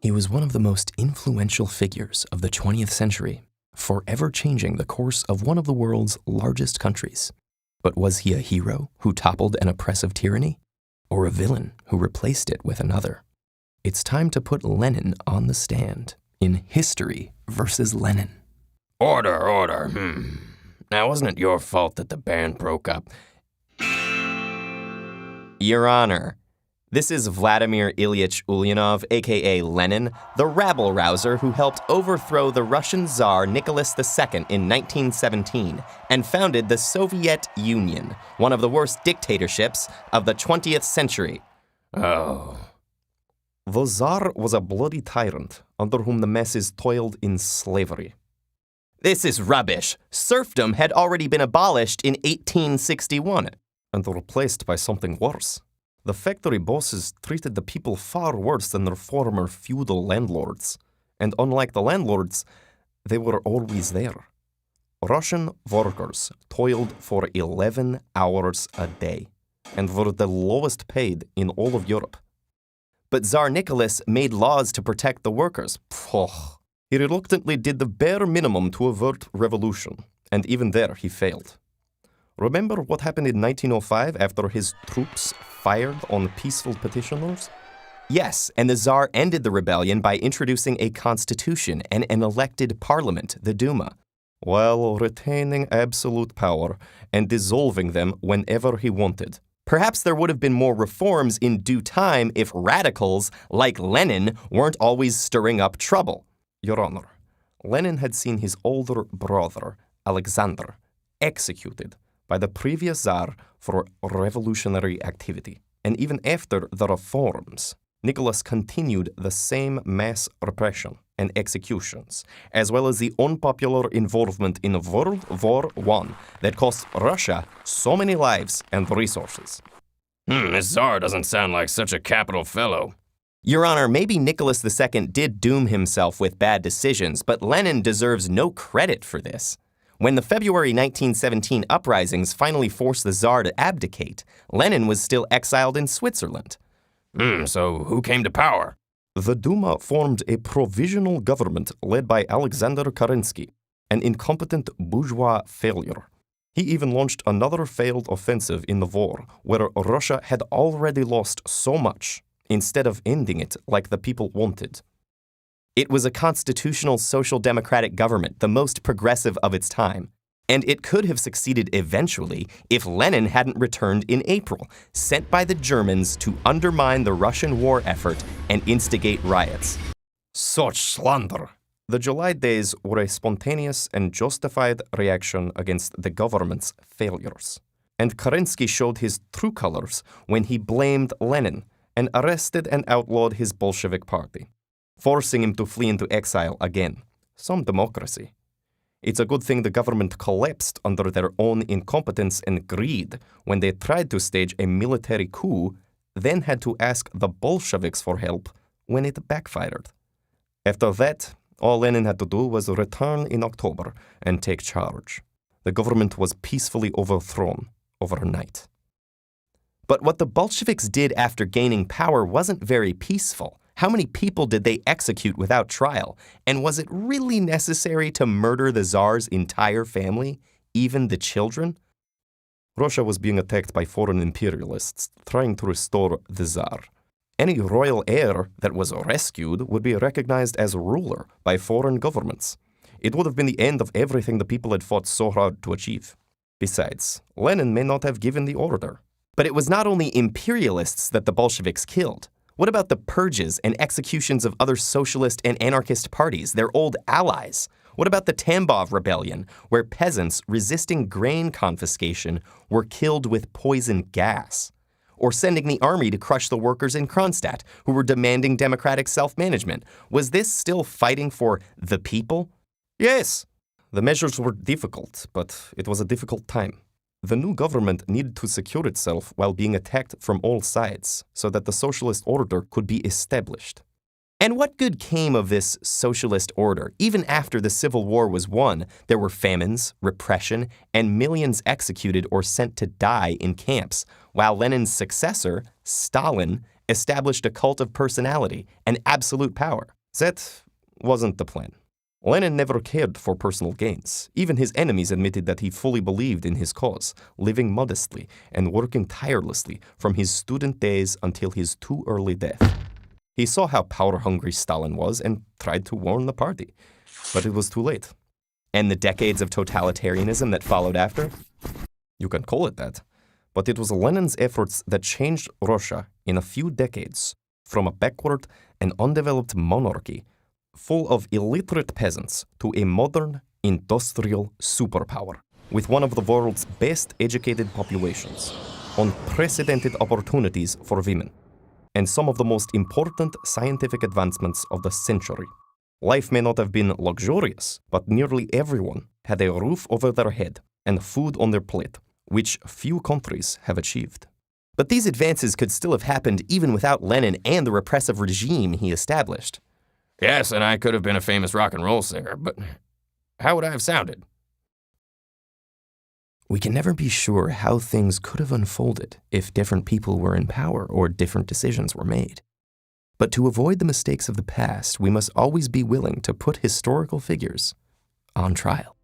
He was one of the most influential figures of the 20th century, forever changing the course of one of the world's largest countries. But was he a hero who toppled an oppressive tyranny, or a villain who replaced it with another? It's time to put Lenin on the stand in History versus Lenin. Order. Now, wasn't it your fault that the band broke up? Your Honor, this is Vladimir Ilyich Ulyanov, aka Lenin, the rabble-rouser who helped overthrow the Russian Tsar Nicholas II in 1917 and founded the Soviet Union, one of the worst dictatorships of the 20th century. Oh. The Tsar was a bloody tyrant under whom the masses toiled in slavery. This is rubbish. Serfdom had already been abolished in 1861. And replaced by something worse. The factory bosses treated the people far worse than their former feudal landlords. And unlike the landlords, they were always there. Russian workers toiled for 11 hours a day and were the lowest paid in all of Europe. But Tsar Nicholas made laws to protect the workers. He reluctantly did the bare minimum to avert revolution, and even there he failed. Remember what happened in 1905 after his troops fired on peaceful petitioners? Yes, and the Tsar ended the rebellion by introducing a constitution and an elected parliament, the Duma, while retaining absolute power and dissolving them whenever he wanted. Perhaps there would have been more reforms in due time if radicals, like Lenin, weren't always stirring up trouble. Your Honor, Lenin had seen his older brother, Alexander, executed by the previous Tsar for revolutionary activity. And even after the reforms, Nicholas continued the same mass repression and executions, as well as the unpopular involvement in World War I that cost Russia so many lives and resources. This Tsar doesn't sound like such a capital fellow. Your Honor, maybe Nicholas II did doom himself with bad decisions, but Lenin deserves no credit for this. When the February 1917 uprisings finally forced the Tsar to abdicate, Lenin was still exiled in Switzerland. So who came to power? The Duma formed a provisional government led by Alexander Kerensky, an incompetent bourgeois failure. He even launched another failed offensive in the war, where Russia had already lost so much, instead of ending it like the people wanted. It was a constitutional social democratic government, the most progressive of its time. And it could have succeeded eventually if Lenin hadn't returned in April, sent by the Germans to undermine the Russian war effort and instigate riots. Such slander! The July days were a spontaneous and justified reaction against the government's failures. And Kerensky showed his true colors when he blamed Lenin and arrested and outlawed his Bolshevik party, forcing him to flee into exile again. Some democracy. It's a good thing the government collapsed under their own incompetence and greed when they tried to stage a military coup, then had to ask the Bolsheviks for help when it backfired. After that, all Lenin had to do was return in October and take charge. The government was peacefully overthrown overnight. But what the Bolsheviks did after gaining power wasn't very peaceful. How many people did they execute without trial? And was it really necessary to murder the Tsar's entire family, even the children? Russia was being attacked by foreign imperialists trying to restore the Tsar. Any royal heir that was rescued would be recognized as ruler by foreign governments. It would have been the end of everything the people had fought so hard to achieve. Besides, Lenin may not have given the order. But it was not only imperialists that the Bolsheviks killed. What about the purges and executions of other socialist and anarchist parties, their old allies? What about the Tambov Rebellion, where peasants resisting grain confiscation were killed with poison gas? Or sending the army to crush the workers in Kronstadt, who were demanding democratic self-management? Was this still fighting for the people? Yes. The measures were difficult, but it was a difficult time. The new government needed to secure itself while being attacked from all sides so that the socialist order could be established. And what good came of this socialist order? Even after the Civil War was won, there were famines, repression, and millions executed or sent to die in camps, while Lenin's successor, Stalin, established a cult of personality and absolute power. That wasn't the plan. Lenin never cared for personal gains. Even his enemies admitted that he fully believed in his cause, living modestly and working tirelessly from his student days until his too early death. He saw how power-hungry Stalin was and tried to warn the party, but it was too late. And the decades of totalitarianism that followed after? You can call it that, but it was Lenin's efforts that changed Russia in a few decades from a backward and undeveloped monarchy full of illiterate peasants to a modern, industrial superpower with one of the world's best educated populations, unprecedented opportunities for women, and some of the most important scientific advancements of the century. Life may not have been luxurious, but nearly everyone had a roof over their head and food on their plate, which few countries have achieved. But these advances could still have happened even without Lenin and the repressive regime he established. Yes, and I could have been a famous rock and roll singer, but how would I have sounded? We can never be sure how things could have unfolded if different people were in power or different decisions were made. But to avoid the mistakes of the past, we must always be willing to put historical figures on trial.